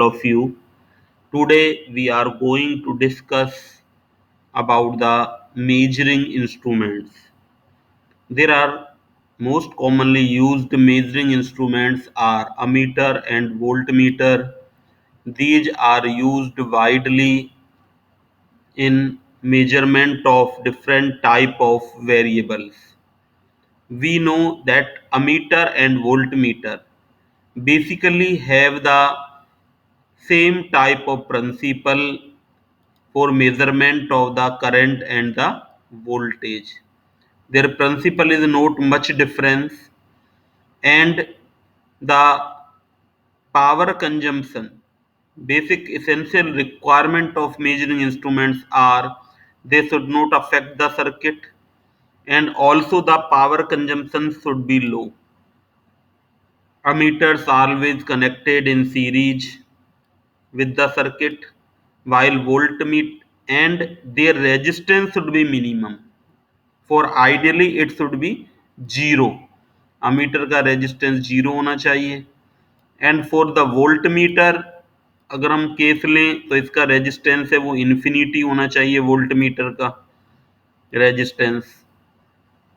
of you. Today we are going to discuss about the measuring instruments. There are most commonly used measuring instruments are ammeter and voltmeter. These are used widely in measurement of different type of variables. We know that ammeter and voltmeter basically have the same type of principle for measurement of the current and the voltage. Their principle is not much difference, and the power consumption, basic essential requirement of measuring instruments are they should not affect the circuit, and also the power consumption should be low. Ammeters always connected in series with the circuit, while voltmeter and their resistance should be minimum. For ideally it should be zero. amमीटर का resistance zero होना चाहिए, and for the voltmeter अगर हम case लें तो इसका resistance है वो इन्फिनिटी होना चाहिए वोल्टमीटर का resistance.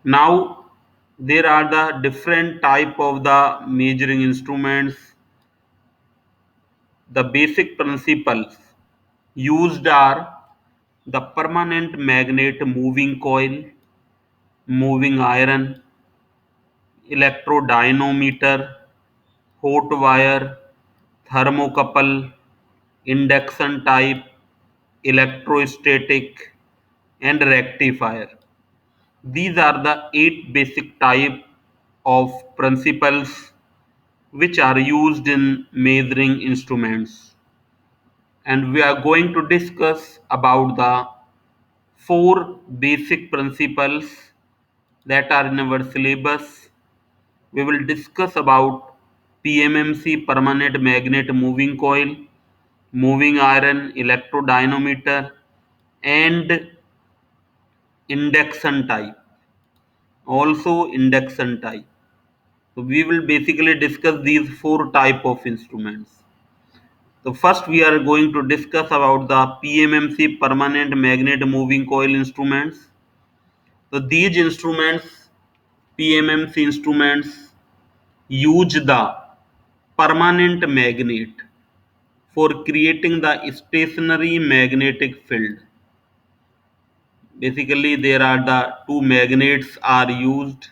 Now there are the different type of the measuring instruments. The basic principles used are the permanent magnet moving coil, moving iron, electrodynamometer, hot wire, thermocouple, induction type, electrostatic, and rectifier. These are the 8 basic type of principles which are used in measuring instruments, and we are going to discuss about the 4 basic principles that are in our syllabus. We will discuss about PMMC, permanent magnet moving coil, moving iron, electrodynamometer, and induction type. Also induction type. So we will basically discuss these 4 type of instruments. So first we are going to discuss about the PMMC, permanent magnet moving coil instruments. So these instruments, PMMC instruments, use the permanent magnet for creating the stationary magnetic field. Basically there are the two magnets are used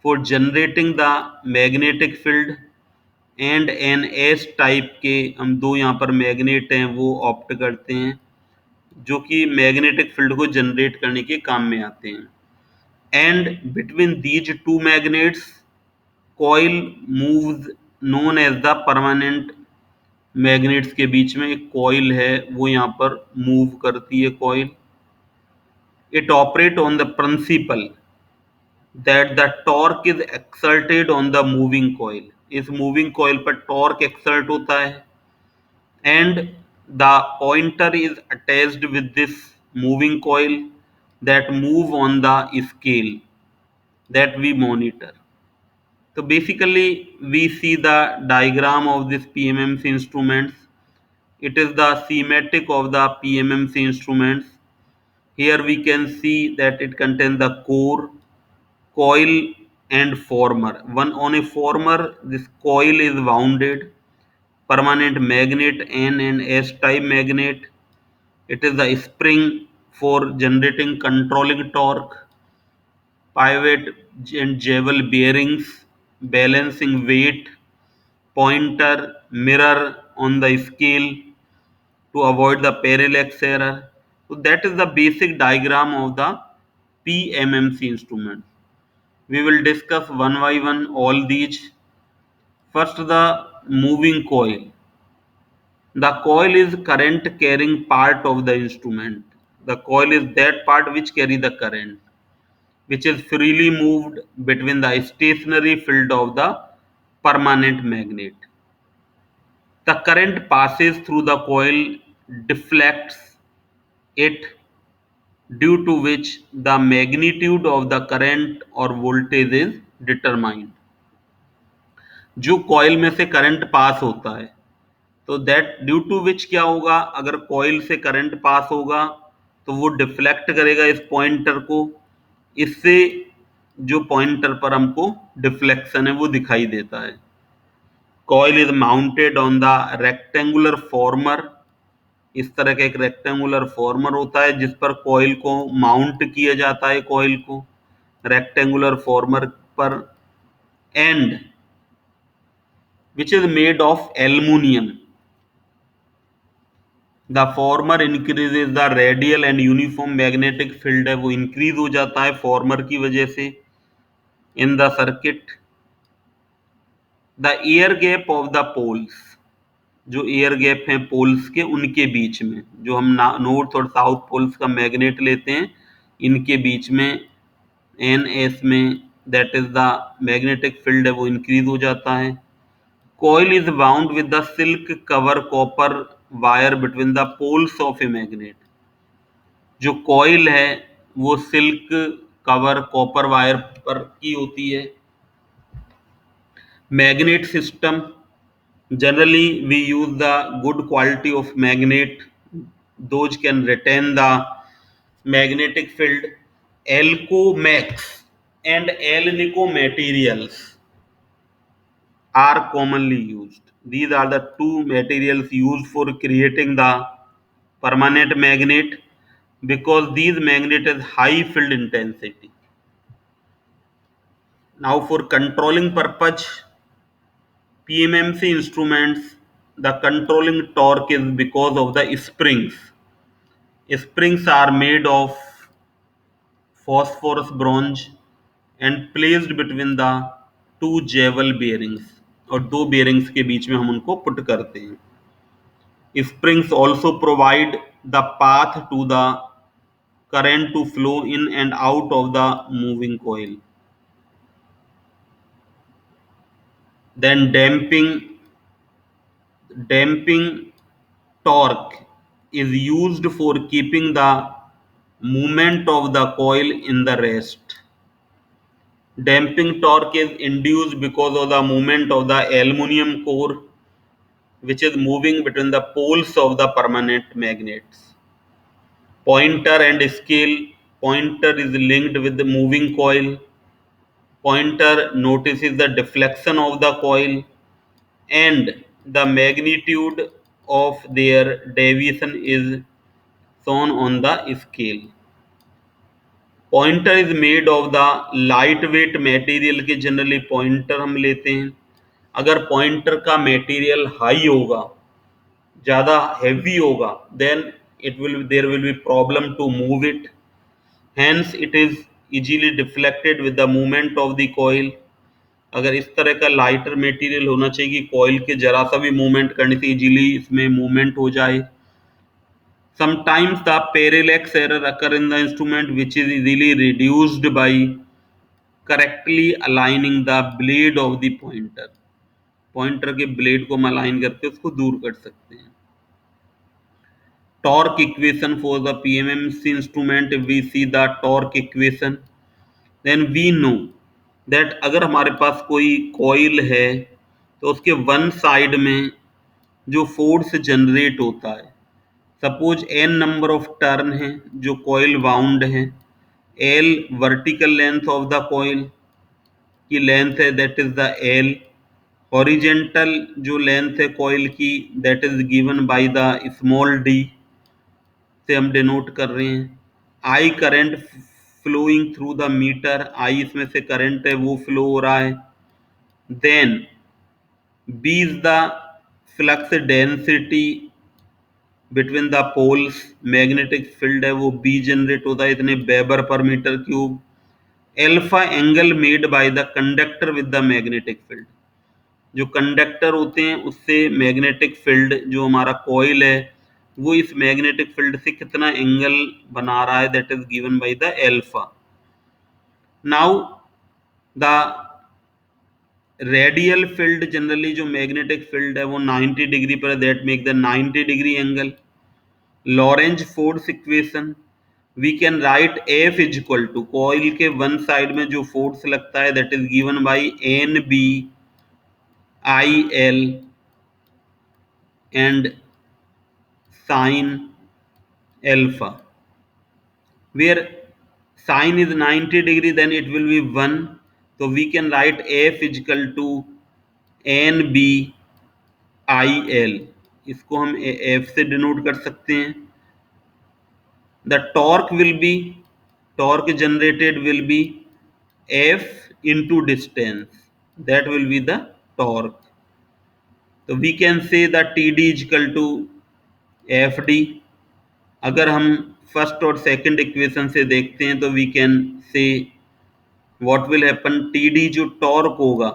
for generating the magnetic field, and N S type के हम दो यहाँ पर magnet हैं वो opt करते हैं जो कि मैग्नेटिक फील्ड को जनरेट करने के काम में आते हैं. And between these two magnets coil moves known as the permanent. Magnets के बीच में एक कॉइल है वो यहाँ पर मूव करती है coil. It operate on the principal that the torque is exerted on the moving coil. इस मूविंग कॉइल पर टॉर्क एक्सर्ट होता है, and the pointer is attached with this moving coil that move on the scale that we monitor. So basically we see the diagram of this PMMC instruments. It is the schematic of the PMMC instruments. Here we can see that it contains the core, coil, and former. One on a former, this coil is wounded, permanent magnet N and S type magnet. It is the spring for generating controlling torque, pivot and jewel bearings, balancing weight, pointer, mirror on the scale to avoid the parallax error. So that is the basic diagram of the PMMC instrument. We will discuss one by one all these. First, the moving coil. The coil is current carrying part of the instrument. The coil is that part which carry the current, which is freely moved between the stationary field of the permanent magnet. The current passes through the coil, deflects it, due to which the magnitude of the current or voltage is determined. जो coil में से current pass होता है तो that due to विच क्या होगा, अगर coil से करंट पास होगा तो वो डिफ्लेक्ट करेगा इस पॉइंटर को, इससे जो पॉइंटर पर हमको डिफ्लेक्शन है वो दिखाई देता है। Coil is mounted on the rectangular farmer, इस तरह का एक रेक्टेंगुलर फॉर्मर होता है जिस पर कॉइल को माउंट किया जाता है, कॉइल को रेक्टेंगुलर फॉर्मर पर, and which is made of aluminium. The former increases the radial and uniform magnetic field है वो इंक्रीज हो जाता है फॉर्मर की वजह से in the circuit. The air gap of the poles, जो एयर गैप हैं पोल्स के उनके बीच में, जो हम नॉर्थ और साउथ पोल्स का मैग्नेट लेते हैं इनके बीच में एन एस में, that is the magnetic field है वो इंक्रीज हो जाता है। Coil is bound with the silk cover copper wire between the poles of a magnet, जो कॉइल है वो सिल्क कवर कॉपर वायर पर की होती है। Magnet system, generally we use the good quality of magnet, those can retain the magnetic field. Alcomax and alnico materials are commonly used. These are the two materials used for creating the permanent magnet because these magnet has high field intensity. Now for controlling purpose, PMMC instruments, the controlling torque is because of the springs. Springs are made of phosphorus bronze and placed between the two jewel bearings, और दो bearings के बीच में हम उनको put करते हैं। Springs also provide the path to the current to flow in and out of the moving coil. Then damping torque is used for keeping the movement of the coil in the rest. Damping torque is induced because of the movement of the aluminum core which is moving between the poles of the permanent magnets. Pointer and scale, pointer is linked with the moving coil. Pointer notices the deflection of the coil and the magnitude of their deviation is shown on the scale. Pointer is made of the light weight material के generally pointer हम लेते हैं। अगर pointer का material high होगा, ज़्यादा heavy होगा, then there will be problem to move it, hence it is easily deflected with the movement of the coil. अगर इस तरह का लाइटर मटेरियल होना चाहिए कि कॉइल के जरा सा भी मूवमेंट करने से इजीली इसमें मूवमेंट हो जाए। Sometimes the parallax error occur in the instrument which is easily reduced by correctly aligning the blade of the pointer. Pointer के ब्लेड को हम अलाइन करके उसको दूर कर सकते हैं। Torque equation for the PMMC instrument, if we see the torque equation, then we know that अगर हमारे पास कोई कॉइल है तो उसके वन साइड में जो फोर्स जनरेट होता है, suppose n number of turn है जो कॉइल वाउंड है, L vertical length of the coil की लेंथ है, that is the L। Horizontal जो लेंथ है कॉइल की, that is given by the small d से हम डिनोट कर रहे हैं। I current flowing through the meter, I इसमें से करंट है वो फ्लो हो रहा है। Then B is the flux density between the poles, magnetic field है वो B जनरेट होता है इतने वेबर पर metre cube. Alpha angle made by the conductor with the magnetic field, जो कंडक्टर होते हैं उससे मैग्नेटिक फील्ड जो हमारा कॉइल है वो इस मैग्नेटिक फील्ड से कितना एंगल बना रहा है, that is given by the alpha. Now the radial field, generally जो मैग्नेटिक फील्ड है वो 90 डिग्री पर, that make the 90 degree angle. Lorentz force equation, we can write F is equal to coil के one side में जो फोर्स लगता है that is given by NB IL and sine alpha, where sine is 90 degree, then it will be 1. So we can write F is equal to NB IL, इसको हम F से denote कर सकते हैं. The torque will be, torque generated will be F into distance, that will be the torque. So we can say that TD is equal to FD. अगर हम first और second equation से देखते हैं तो we can say what will happen, TD जो torque होगा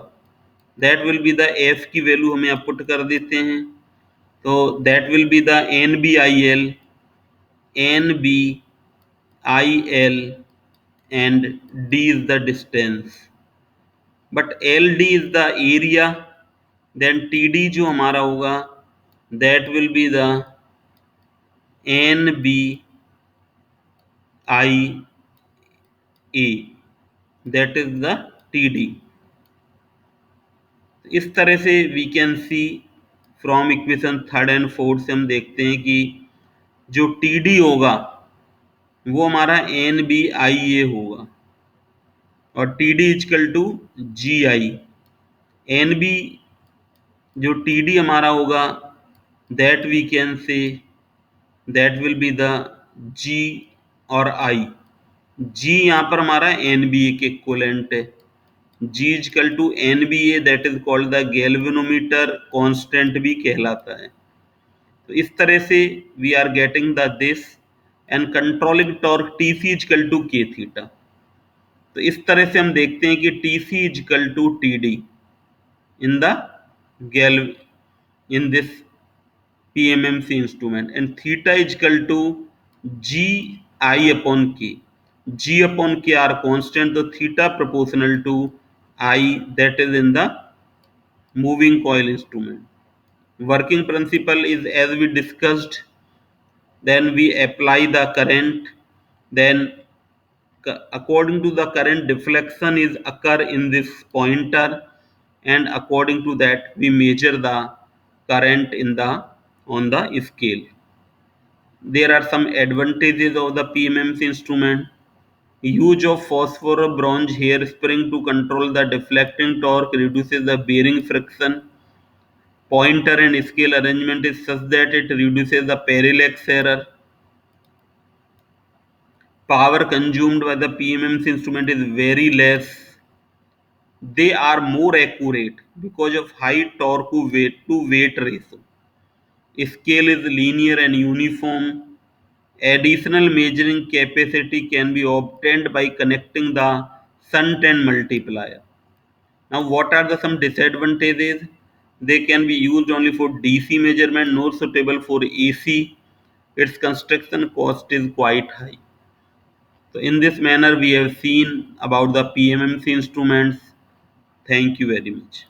that will be the F की वैल्यू हमें अब पुट कर देते हैं. तो that will be the NBIL, NBIL and D is the distance, but LD is the area. then TD जो हमारा होगा that will be the NBIA, that is the TD. इस तरह से we can see from equation third and fourth से हम देखते हैं कि जो TD होगा वो हमारा NBIA होगा और TD is equal to GI. NB जो TD हमारा होगा that we can say that will be the G और I. G यहाँ पर हमारा NBA के इक्वलेंट है. G is equal to NBA, that is called the galvanometer constant भी कहलाता है. तो इस तरह से we are getting the this and controlling torque TC is equal to K theta. तो इस तरह से हम देखते हैं कि TC is equal to TD in the in this PMMC instrument, and theta is equal to GI upon K. G upon K are constant, so theta proportional to I, that is in the moving coil instrument. Working principle is as we discussed. Then we apply the current. Then according to the current, deflection is occur in this pointer, and according to that we measure the current in the on the scale. There are some advantages of the PMMC instrument. Use of phosphor bronze hairspring to control the deflecting torque reduces the bearing friction. Pointer and scale arrangement is such that it reduces the parallax error. Power consumed by the PMMC instrument is very less. They are more accurate because of high torque to weight ratio. Scale is linear and uniform. Additional measuring capacity can be obtained by connecting the shunt and multiplier. Now, what are the some disadvantages? They can be used only for DC measurement, not suitable for AC. Its construction cost is quite high. So in this manner, we have seen about the PMMC instruments. Thank you very much.